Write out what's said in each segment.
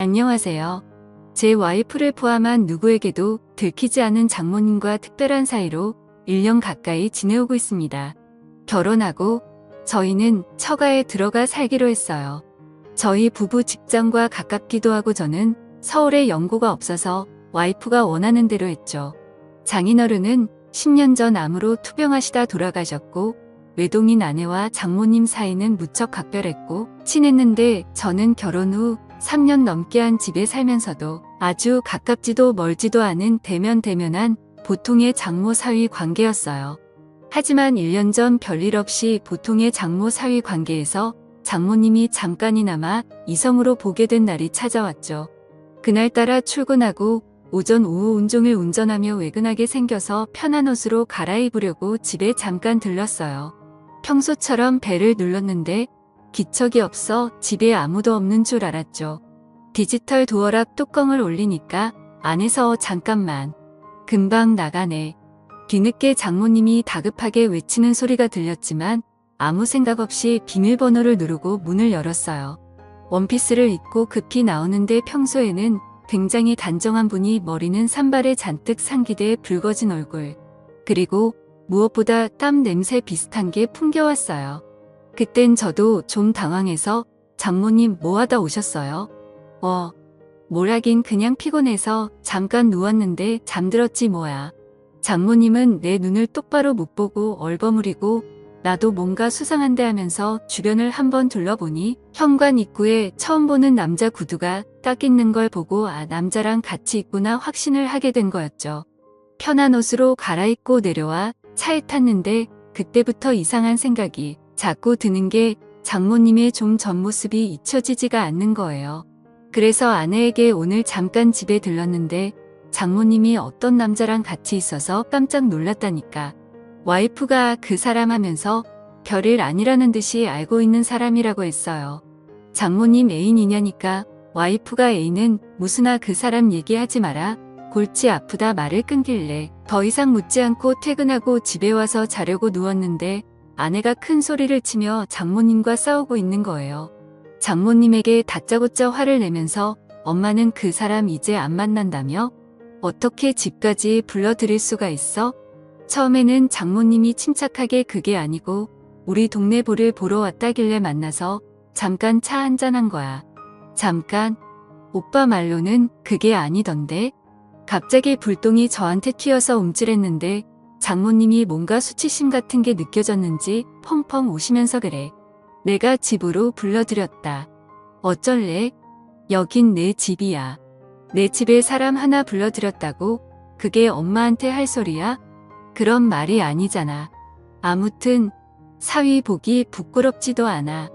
안녕하세요. 제 와이프를 포함한 누구에게도 들키지 않은 장모님과 특별한 사이로 1년 가까이 지내오고 있습니다. 결혼하고 저희는 처가에 들어가 살기로 했어요. 저희 부부 직장과 가깝기도 하고 저는 서울에 연고가 없어서 와이프가 원하는 대로 했죠. 장인어른은 10년 전 암으로 투병하시다 돌아가셨고 외동인 아내와 장모님 사이는 무척 각별했고 친했는데 저는 결혼 후 3년 넘게 한 집에 살면서도 아주 가깝지도 멀지도 않은 대면대면한 보통의 장모 사위 관계였어요. 하지만 1년 전 별일 없이 보통의 장모 사위 관계에서 장모님이 잠깐이나마 이성으로 보게 된 날이 찾아왔죠. 그날따라 출근하고 오전 오후 온종일 운전하며 외근하게 생겨서 편한 옷으로 갈아입으려고 집에 잠깐 들렀어요. 평소처럼 벨을 눌렀는데 기척이 없어 집에 아무도 없는 줄 알았죠. 디지털 도어락 뚜껑을 올리니까 안에서 잠깐만. 금방 나가네. 뒤늦게 장모님이 다급하게 외치는 소리가 들렸지만 아무 생각 없이 비밀번호를 누르고 문을 열었어요. 원피스를 입고 급히 나오는데 평소에는 굉장히 단정한 분이 머리는 산발에 잔뜩 상기돼 붉어진 얼굴. 그리고 무엇보다 땀 냄새 비슷한 게 풍겨왔어요. 그땐 저도 좀 당황해서 장모님 뭐 하다 오셨어요? 뭘 하긴 그냥 피곤해서 잠깐 누웠는데 잠들었지 뭐야. 장모님은 내 눈을 똑바로 못 보고 얼버무리고 나도 뭔가 수상한데 하면서 주변을 한번 둘러보니 현관 입구에 처음 보는 남자 구두가 딱 있는 걸 보고 남자랑 같이 있구나 확신을 하게 된 거였죠. 편한 옷으로 갈아입고 내려와 차에 탔는데 그때부터 이상한 생각이 자꾸 드는 게 장모님의 좀 전 모습이 잊혀지지가 않는 거예요. 그래서 아내에게 오늘 잠깐 집에 들렀는데 장모님이 어떤 남자랑 같이 있어서 깜짝 놀랐다니까. 와이프가 그 사람 하면서 별일 아니라는 듯이 알고 있는 사람이라고 했어요. 장모님 애인이냐니까 와이프가 애인은 무슨아 그 사람 얘기하지 마라. 골치 아프다 말을 끊길래 더 이상 묻지 않고 퇴근하고 집에 와서 자려고 누웠는데 아내가 큰 소리를 치며 장모님과 싸우고 있는 거예요. 장모님에게 다짜고짜 화를 내면서 엄마는 그 사람 이제 안 만난다며? 어떻게 집까지 불러들일 수가 있어? 처음에는 장모님이 침착하게 그게 아니고 우리 동네 볼을 보러 왔다길래 만나서 잠깐 차 한잔한 거야. 잠깐? 오빠 말로는 그게 아니던데? 갑자기 불똥이 저한테 튀어서 움찔했는데 장모님이 뭔가 수치심 같은 게 느껴졌는지 펑펑 우시면서 그래. 내가 집으로 불러들였다. 어쩔래? 여긴 내 집이야. 내 집에 사람 하나 불러들였다고? 그게 엄마한테 할 소리야? 그런 말이 아니잖아. 아무튼 사위 보기 부끄럽지도 않아.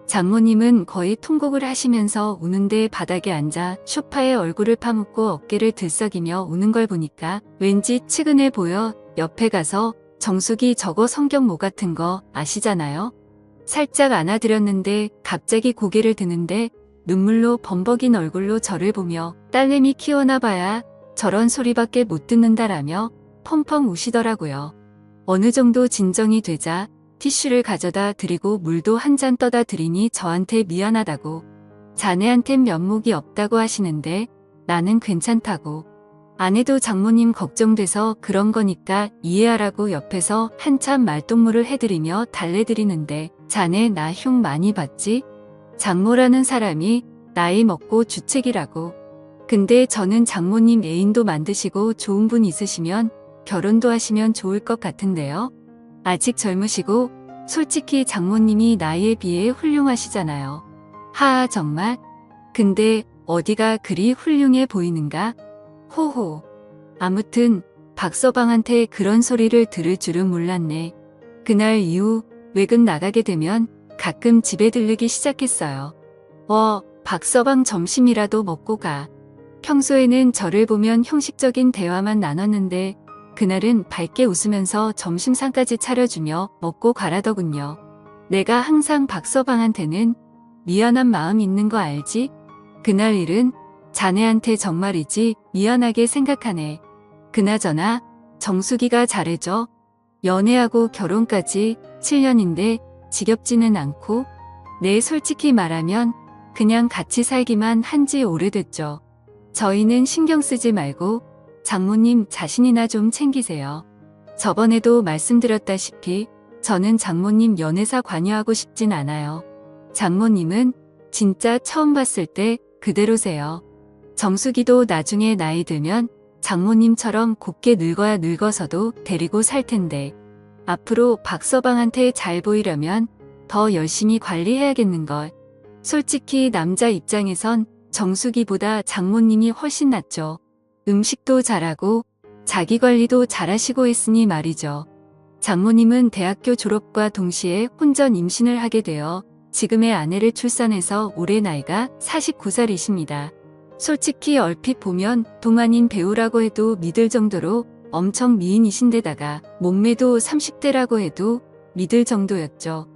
장모님은 거의 통곡을 하시면서 우는데 바닥에 앉아 소파에 얼굴을 파묻고 어깨를 들썩이며 우는 걸 보니까 왠지 측은해 보여. 옆에 가서 정수기 저거 성경모 같은 거 아시잖아요? 살짝 안아드렸는데 갑자기 고개를 드는데 눈물로 범벅인 얼굴로 저를 보며 딸내미 키워나 봐야 저런 소리밖에 못 듣는다라며 펑펑 우시더라고요. 어느 정도 진정이 되자 티슈를 가져다 드리고 물도 한 잔 떠다 드리니 저한테 미안하다고. 자네한텐 면목이 없다고 하시는데 나는 괜찮다고. 아내도 장모님 걱정돼서 그런 거니까 이해하라고 옆에서 한참 말동무를 해드리며 달래드리는데 자네 나 흉 많이 봤지? 장모라는 사람이 나이 먹고 주책이라고. 근데 저는 장모님 애인도 만드시고 좋은 분 있으시면 결혼도 하시면 좋을 것 같은데요. 아직 젊으시고 솔직히 장모님이 나이에 비해 훌륭하시잖아요. 하하 정말? 근데 어디가 그리 훌륭해 보이는가? 호호. 아무튼 박서방한테 그런 소리를 들을 줄은 몰랐네. 그날 이후 외근 나가게 되면 가끔 집에 들르기 시작했어요. 박서방 점심이라도 먹고 가. 평소에는 저를 보면 형식적인 대화만 나눴는데 그날은 밝게 웃으면서 점심상까지 차려주며 먹고 가라더군요. 내가 항상 박서방한테는 미안한 마음 있는 거 알지? 그날 일은 자네한테 정말이지 미안하게 생각하네. 그나저나 정수기가 잘해줘. 연애하고 결혼까지 7년인데 지겹지는 않고. 내 솔직히 말하면 그냥 같이 살기만 한지 오래됐죠. 저희는 신경 쓰지 말고 장모님 자신이나 좀 챙기세요. 저번에도 말씀드렸다시피 저는 장모님 연애사 관여하고 싶진 않아요. 장모님은 진짜 처음 봤을 때 그대로세요. 정수기도 나중에 나이 들면 장모님처럼 곱게 늙어야 늙어서도 데리고 살 텐데 앞으로 박서방한테 잘 보이려면 더 열심히 관리해야겠는걸. 솔직히 남자 입장에선 정수기보다 장모님이 훨씬 낫죠. 음식도 잘하고 자기 관리도 잘하시고 했으니 말이죠. 장모님은 대학교 졸업과 동시에 혼전 임신을 하게 되어 지금의 아내를 출산해서 올해 나이가 49살이십니다. 솔직히 얼핏 보면 동안인 배우라고 해도 믿을 정도로 엄청 미인이신데다가 몸매도 30대라고 해도 믿을 정도였죠.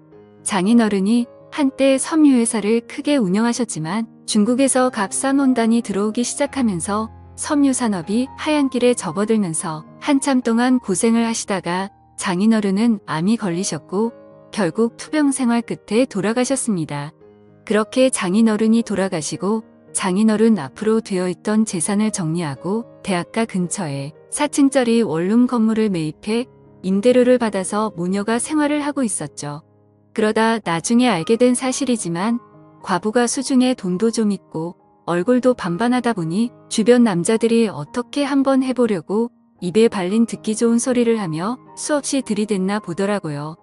장인어른이 한때 섬유회사를 크게 운영하셨지만 중국에서 값싼 원단이 들어오기 시작하면서 섬유 산업이 하얀 길에 접어들면서 한참 동안 고생을 하시다가 장인어른은 암이 걸리셨고 결국 투병 생활 끝에 돌아가셨습니다. 그렇게 장인어른이 돌아가시고 장인어른 앞으로 되어있던 재산을 정리하고 대학가 근처에 4층짜리 원룸 건물을 매입해 임대료를 받아서 모녀가 생활을 하고 있었죠. 그러다 나중에 알게 된 사실이지만 과부가 수중에 돈도 좀 있고 얼굴도 반반하다 보니 주변 남자들이 어떻게 한번 해보려고 입에 발린 듣기 좋은 소리를 하며 수없이 들이댔나 보더라고요.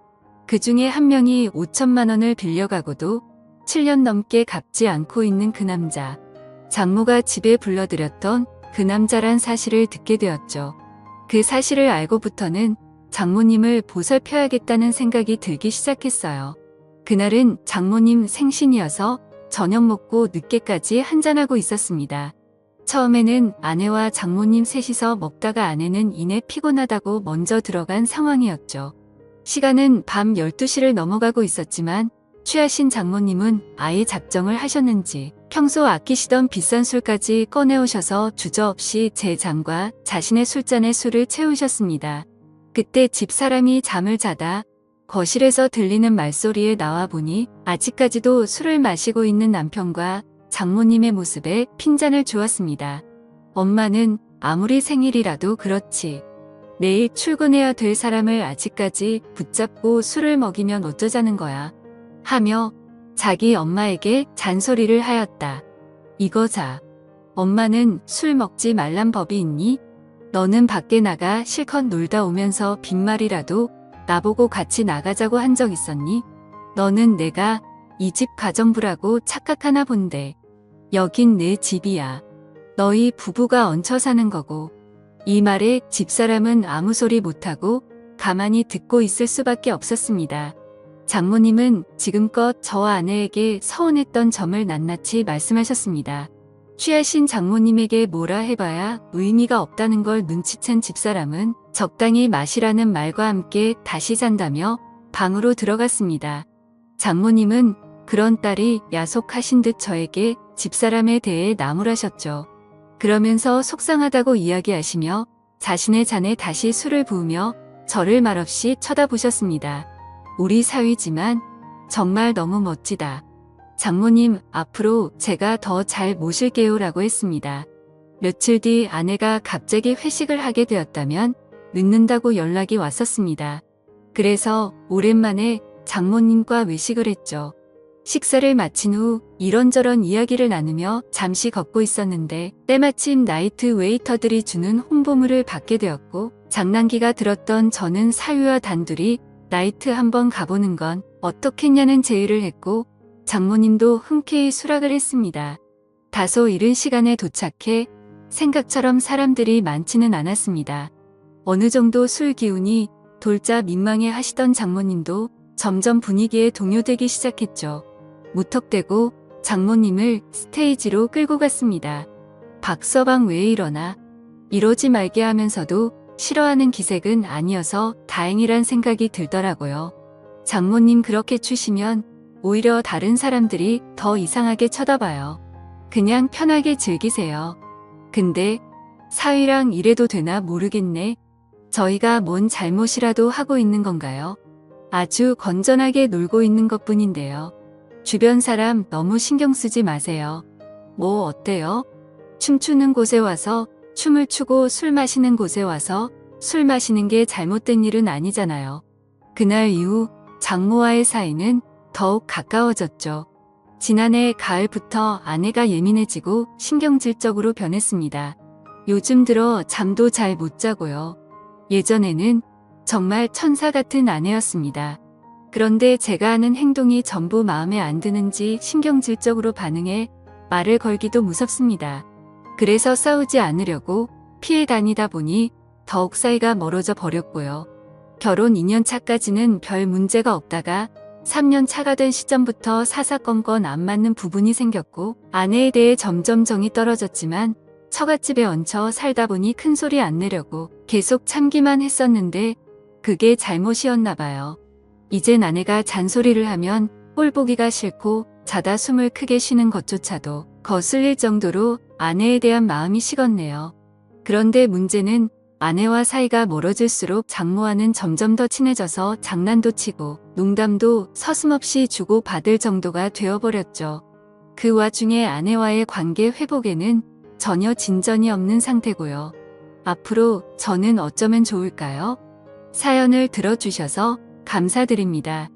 그 중에 한 명이 5천만 원을 빌려가고도 7년 넘게 갚지 않고 있는 그 남자. 장모가 집에 불러들였던 그 남자란 사실을 듣게 되었죠. 그 사실을 알고부터는 장모님을 보살펴야겠다는 생각이 들기 시작했어요. 그날은 장모님 생신이어서 저녁 먹고 늦게까지 한잔하고 있었습니다. 처음에는 아내와 장모님 셋이서 먹다가 아내는 이내 피곤하다고 먼저 들어간 상황이었죠. 시간은 밤 12시를 넘어가고 있었지만 취하신 장모님은 아예 작정을 하셨는지 평소 아끼시던 비싼 술까지 꺼내오셔서 주저없이 제 잔과 자신의 술잔에 술을 채우셨습니다. 그때 집사람이 잠을 자다 거실에서 들리는 말소리에 나와보니 아직까지도 술을 마시고 있는 남편과 장모님의 모습에 핀잔을 주었습니다. 엄마는 아무리 생일이라도 그렇지. 내일 출근해야 될 사람을 아직까지 붙잡고 술을 먹이면 어쩌자는 거야. 하며 자기 엄마에게 잔소리를 하였다. 이거자. 엄마는 술 먹지 말란 법이 있니? 너는 밖에 나가 실컷 놀다 오면서 빈말이라도 나보고 같이 나가자고 한 적 있었니? 너는 내가 이 집 가정부라고 착각하나 본데. 여긴 내 집이야. 너희 부부가 얹혀 사는 거고. 이 말에 집사람은 아무 소리 못하고 가만히 듣고 있을 수밖에 없었습니다. 장모님은 지금껏 저와 아내에게 서운했던 점을 낱낱이 말씀하셨습니다. 취하신 장모님에게 뭐라 해봐야 의미가 없다는 걸 눈치챈 집사람은 적당히 마시라는 말과 함께 다시 잔다며 방으로 들어갔습니다. 장모님은 그런 딸이 야속하신 듯 저에게 집사람에 대해 나무라셨죠. 그러면서 속상하다고 이야기하시며 자신의 잔에 다시 술을 부으며 저를 말없이 쳐다보셨습니다. 우리 사위지만 정말 너무 멋지다. 장모님, 앞으로 제가 더 잘 모실게요 라고 했습니다. 며칠 뒤 아내가 갑자기 회식을 하게 되었다면 늦는다고 연락이 왔었습니다. 그래서 오랜만에 장모님과 외식을 했죠. 식사를 마친 후 이런저런 이야기를 나누며 잠시 걷고 있었는데 때마침 나이트 웨이터들이 주는 홍보물을 받게 되었고 장난기가 들었던 저는 사위와 단둘이 나이트 한번 가보는 건 어떻겠냐는 제의를 했고 장모님도 흔쾌히 수락을 했습니다. 다소 이른 시간에 도착해 생각처럼 사람들이 많지는 않았습니다. 어느 정도 술 기운이 돌자 민망해 하시던 장모님도 점점 분위기에 동요되기 시작했죠. 무턱대고 장모님을 스테이지로 끌고 갔습니다. 박서방 왜 이러나? 이러지 말게 하면서도 싫어하는 기색은 아니어서 다행이란 생각이 들더라고요. 장모님 그렇게 추시면 오히려 다른 사람들이 더 이상하게 쳐다봐요. 그냥 편하게 즐기세요. 근데 사위랑 이래도 되나 모르겠네. 저희가 뭔 잘못이라도 하고 있는 건가요? 아주 건전하게 놀고 있는 것뿐인데요. 주변 사람 너무 신경 쓰지 마세요. 뭐 어때요? 춤추는 곳에 와서 춤을 추고 술 마시는 곳에 와서 술 마시는 게 잘못된 일은 아니잖아요. 그날 이후 장모와의 사이는 더욱 가까워졌죠. 지난해 가을부터 아내가 예민해지고 신경질적으로 변했습니다. 요즘 들어 잠도 잘 못 자고요. 예전에는 정말 천사 같은 아내였습니다. 그런데 제가 하는 행동이 전부 마음에 안 드는지 신경질적으로 반응해 말을 걸기도 무섭습니다. 그래서 싸우지 않으려고 피해 다니다 보니 더욱 사이가 멀어져 버렸고요. 결혼 2년 차까지는 별 문제가 없다가 3년 차가 된 시점부터 사사건건 안 맞는 부분이 생겼고 아내에 대해 점점 정이 떨어졌지만 처갓집에 얹혀 살다 보니 큰 소리 안 내려고 계속 참기만 했었는데 그게 잘못이었나 봐요. 이젠 아내가 잔소리를 하면 꼴 보기가 싫고 자다 숨을 크게 쉬는 것조차도 거슬릴 정도로 아내에 대한 마음이 식었네요. 그런데 문제는 아내와 사이가 멀어질수록 장모와는 점점 더 친해져서 장난도 치고 농담도 서슴없이 주고 받을 정도가 되어버렸죠. 그 와중에 아내와의 관계 회복에는 전혀 진전이 없는 상태고요. 앞으로 저는 어쩌면 좋을까요? 사연을 들어주셔서 감사드립니다.